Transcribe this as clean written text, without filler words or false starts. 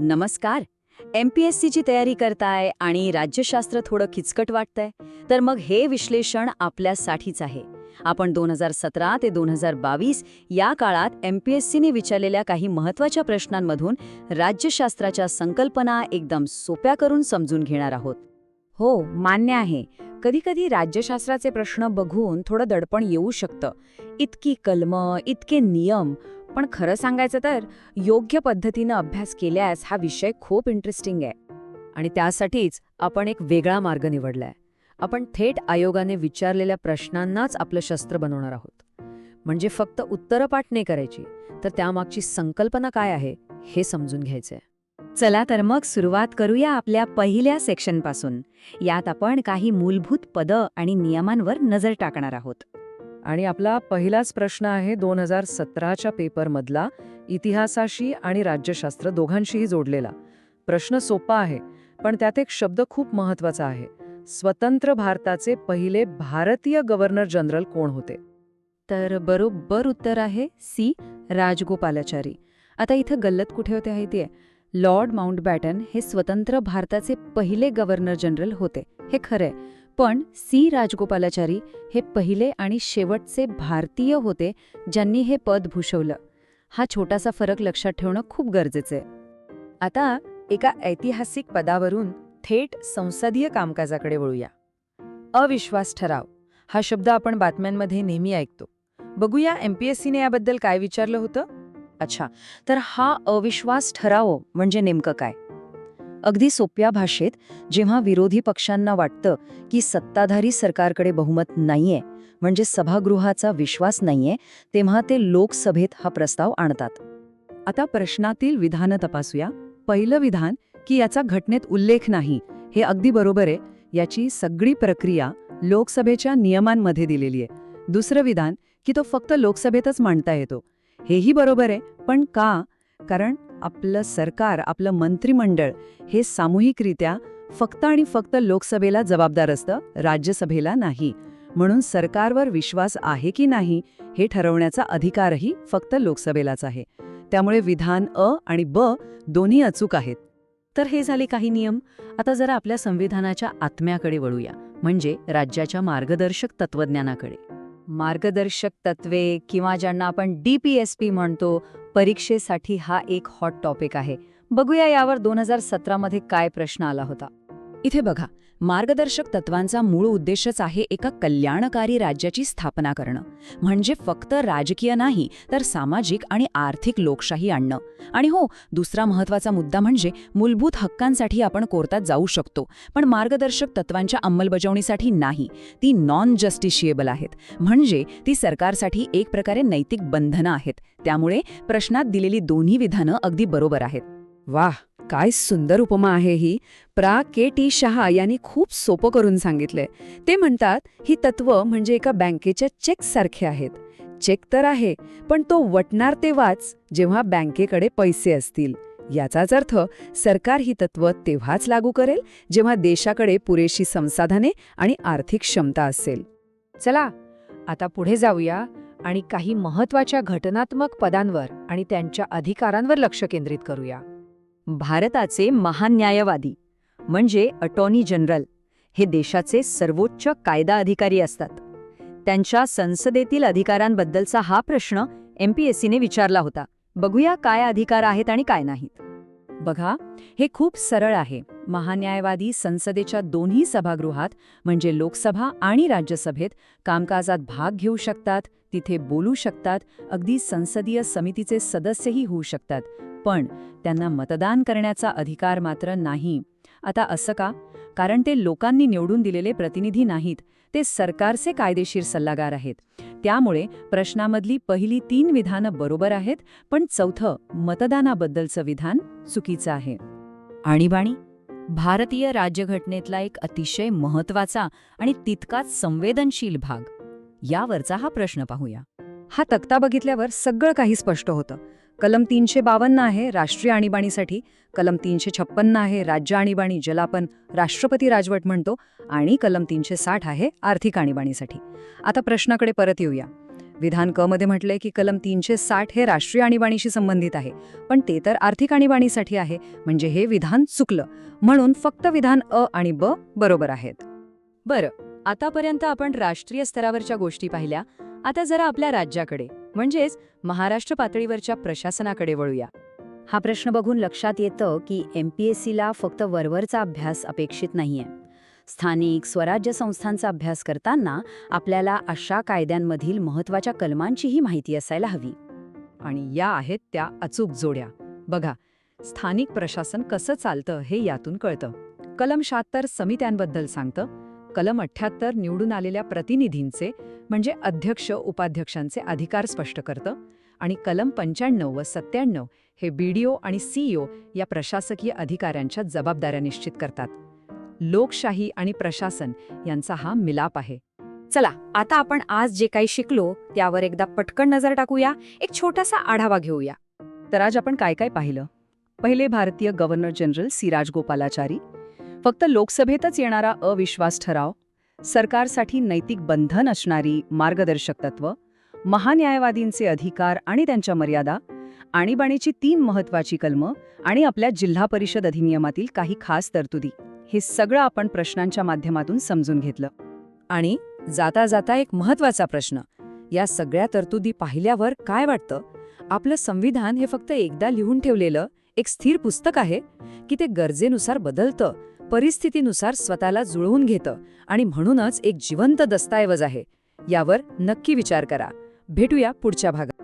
नमस्कार. MPSCची तयारी करताय आणि राज्यशास्त्र थोडं किचकट वाटतंय, तर मग हे विश्लेषण आपल्यासाठीच आहे. आपण 2017 ते 2022 या काळात MPSCने विचारलेल्या काही महत्त्वाच्या प्रश्नांमधून राज्यशास्त्राच्या संकल्पना एकदम सोप्या करून समजून घेणार आहोत. हो, मान्य आहे. कधीकधी राज्यशास्त्राचे प्रश्न बघून थोडं दडपण येऊ शकतं. इतकी कलमं, इतके नियम. पण खरं सांगायचं तर योग्य पद्धतीनं अभ्यास केल्यास हा विषय खूप इंटरेस्टिंग आहे. आणि त्यासाठीच आपण एक वेगळा मार्ग निवडलाय. आपण थेट आयोगाने विचारलेल्या प्रश्नांनाच आपलं शस्त्र बनवणार आहोत. म्हणजे फक्त उत्तरपाठ नाही करायची, तर त्यामागची संकल्पना काय आहे हे समजून घ्यायचंय. चला तर मग सुरुवात करूया आपल्या पहिल्या सेक्शनपासून. यात आपण काही मूलभूत पदं आणि नियमांवर नजर टाकणार आहोत. आणि आपला पहिलाच प्रश्न आहे 2017च्या पेपरमधला, इतिहासाशी आणि राज्यशास्त्र दोघांशीही जोडलेला. प्रश्न सोपा आहे, पण त्यात एक शब्द खूप महत्वाचा आहे. स्वतंत्र भारताचे पहिले भारतीय गव्हर्नर जनरल कोण होते? तर बरोबर उत्तर आहे सी, राजगोपालाचारी. आता इथं गल्लत कुठे होते माहितीये? लॉर्ड माउंटबॅटन हे स्वतंत्र भारताचे पहिले गव्हर्नर जनरल होते, हे खरंय. पण सी राजगोपालाचारी हे पहिले आणि शेवटचे भारतीय होते ज्यांनी हे पद भूषवलं. हा छोटासा फरक लक्षात ठेवणं खूप गरजेचं आहे. आता एका ऐतिहासिक पदावरून थेट संसदीय कामकाजाकडे वळूया. अविश्वास ठराव हा शब्द आपण बातम्यांमध्ये नेहमी ऐकतो. बघूया MPSCने याबद्दल काय विचारलं होतं. अच्छा, तर हा अविश्वास ठराव म्हणजे नेमकं काय? अगदी सोप्या भाषेत, जेव्हा विरोधी पक्षांना वाटतं की सत्ताधारी सरकारकडे बहुमत नाहीये, म्हणजे सभागृहाचा विश्वास नाहीये, तेव्हा ते लोकसभेत हा प्रस्ताव आणतात. आता प्रश्नातील विधानं तपासूया. पहिलं विधान की याचा घटनेत उल्लेख नाही, हे अगदी बरोबर आहे. याची सगळी प्रक्रिया लोकसभेच्या नियमांमध्ये दिलेली आहे. दुसरं विधान की तो फक्त लोकसभेतच मांडता येतो, हेही बरोबर आहे. पण का? कारण आपलं सरकार, आपलं मंत्रिमंडळ हे सामूहिकरित्या फक्त आणि फक्त लोकसभेला जबाबदार असतं, राज्यसभेला नाही. म्हणून सरकारवर विश्वास आहे की नाही हे ठरवण्याचा अधिकारही फक्त लोकसभेलाच आहे. त्यामुळे विधान अ आणि ब दोन्ही अचूक आहेत. तर हे झाले काही नियम. आता जरा आपल्या संविधानाच्या आत्म्याकडे वळूया, म्हणजे राज्याच्या मार्गदर्शक तत्वज्ञानाकडे. मार्गदर्शक तत्वे किंवा ज्यांना आपण DPSP म्हणतो, परीक्षेसाठी हा एक हॉट टॉपिक आहे. बघूया यावर 2017 मध्ये काय प्रश्न आला होता. इथे बघा, मार्गदर्शक तत्वांचा मूळ उद्देशच आहे एका कल्याणकारी राज्याची स्थापना करणं. म्हणजे फक्त राजकीय नाही, तर सामाजिक आणि आर्थिक लोकशाही आणणं. आणि हो, दुसरा महत्त्वाचा मुद्दा म्हणजे मूलभूत हक्कांसाठी आपण कोर्टात जाऊ शकतो, पण मार्गदर्शक तत्वांच्या अंमलबजावणीसाठी नाही. ती नॉन जस्टिशिएबल आहेत, म्हणजे ती सरकारसाठी एक प्रकारे नैतिक बंधनं आहेत. त्यामुळे प्रश्नात दिलेली दोन्ही विधानं अगदी बरोबर आहेत. वाह, काय सुंदर उपमा आहे ही. KT शहा यांनी खूप सोपं करून सांगितलंय. ते म्हणतात ही तत्व म्हणजे एका बँकेच्या चेकसारखे आहेत. चेक तर आहे, पण तो वटणार तेव्हाच जेव्हा बँकेकडे पैसे असतील. याचाच अर्थ सरकार ही तत्व तेव्हाच लागू करेल जेव्हा देशाकडे पुरेशी संसाधने आणि आर्थिक क्षमता असेल. चला आता पुढे जाऊया आणि काही महत्त्वाच्या घटनात्मक पदांवर आणि त्यांच्या अधिकारांवर लक्ष केंद्रित करूया. भारताचे महान्यायवादी म्हणजे अटॉर्नी जनरल हे देशाचे सर्वोच्च कायदा अधिकारी असतात. त्यांच्या संसदेतील अधिकारांबद्दलचा हा प्रश्न MPSCने विचारला होता. बघूया काय अधिकार आहेत आणि काय नाहीत. बघा, हे खूप सरळ आहे. महान्यायवादी संसदेच्या दोन्ही सभागृहात म्हणजे लोकसभा आणि राज्यसभेत कामकाजात भाग घेऊ शकतात, तिथे बोलू शकतात, अगदी संसदीय समितीचे सदस्यही होऊ शकतात. पण त्यांना मतदान करण्याचा अधिकार मात्र नाही. आता असं का? कारण ते लोकांनी निवडून दिलेले प्रतिनिधी नाहीत, ते सरकारचे कायदेशीर सल्लागार आहेत. त्यामुळे प्रश्नामधली पहिली 3 विधानं बरोबर आहेत, पण चौथं मतदानाबद्दलचं विधान चुकीचं आहे. आणीबाणी भारतीय राज्यघटनेतला एक अतिशय महत्त्वाचा आणि तितकाच संवेदनशील भाग. यावरचा हा प्रश्न पाहूया. हा तक्ता बघितल्यावर सगळं काही स्पष्ट होतं. कलम 352 आहे राष्ट्रीय आणीबाणीसाठी, कलम 356 आहे राज्य आणीबाणी, ज्याला आपण राष्ट्रपती राजवट म्हणतो, आणि कलम 360 आहे आर्थिक आणीबाणीसाठी. आता प्रश्नाकडे परत येऊया. विधान क मध्ये म्हटलंय की कलम 360 हे राष्ट्रीय आणीबाणीशी संबंधित आहे, पण ते तर आर्थिक आणीबाणीसाठी आहे, म्हणजे हे विधान चुकलं. म्हणून फक्त विधान अ आणि ब बरोबर आहेत. बरं, आतापर्यंत आपण राष्ट्रीय स्तरावरच्या गोष्टी पाहिल्या. आता जरा आपल्या राज्याकडे म्हणजेच महाराष्ट्र पातळीवरच्या प्रशासनाकडे वळूया. हा प्रश्न बघून लक्षात येतं की MPSCला फक्त वरवरचा अभ्यास अपेक्षित नाहीये. स्थानिक स्वराज्य संस्थांचा अभ्यास करताना आपल्याला अशा कायद्यांमधील महत्त्वाच्या कलमांचीही माहिती असायला हवी. आणि या आहेत त्या अचूक जोड्या. बघा, स्थानिक प्रशासन कसं चालतं हे यातून कळतं. कलम 76 समित्यांबद्दल सांगतं, कलम 78 निवडून आलेल्या प्रतिनिधींचे म्हणजे अध्यक्ष उपाध्यक्षांचे अधिकार स्पष्ट करतं, आणि कलम 95 व 97 हे BDO आणि CEO या प्रशासकीय अधिकाऱ्यांच्या जबाबदाऱ्या निश्चित करतात. लोकशाही आणि प्रशासन यांचा हा मिलाप आहे. चला, आता आपण आज जे काही शिकलो त्यावर एकदा पटकन नजर टाकूया, एक छोटासा आढावा घेऊया. तर आज आपण काय काय पाहिलं? पहिले, भारतीय गव्हर्नर जनरल सी राजगोपालाचारी, फक्त लोकसभेतच येणारा अविश्वास ठराव, सरकारसाठी नैतिक बंधन असणारी मार्गदर्शक तत्व, महान्यायवादींचे अधिकार आणि त्यांच्या मर्यादा, आणीबाणीची 3 महत्त्वाची कलमं आणि आपल्या जिल्हा परिषद अधिनियमातील काही खास तरतुदी. हे सगळं आपण प्रश्नांच्या माध्यमातून समजून घेतलं. आणि जाता जाता एक महत्त्वाचा प्रश्न, या सगळ्या तरतुदी पाहिल्यावर काय वाटतं? आपलं संविधान हे फक्त एकदा लिहून ठेवलेलं एक स्थिर पुस्तक आहे की ते गरजेनुसार बदलतं, परिस्थितीनुसार स्वतःला जुळवून घेतं आणि म्हणूनच एक जिवंत दस्तऐवज आहे? यावर नक्की विचार करा. भेटूया पुढच्या भागात.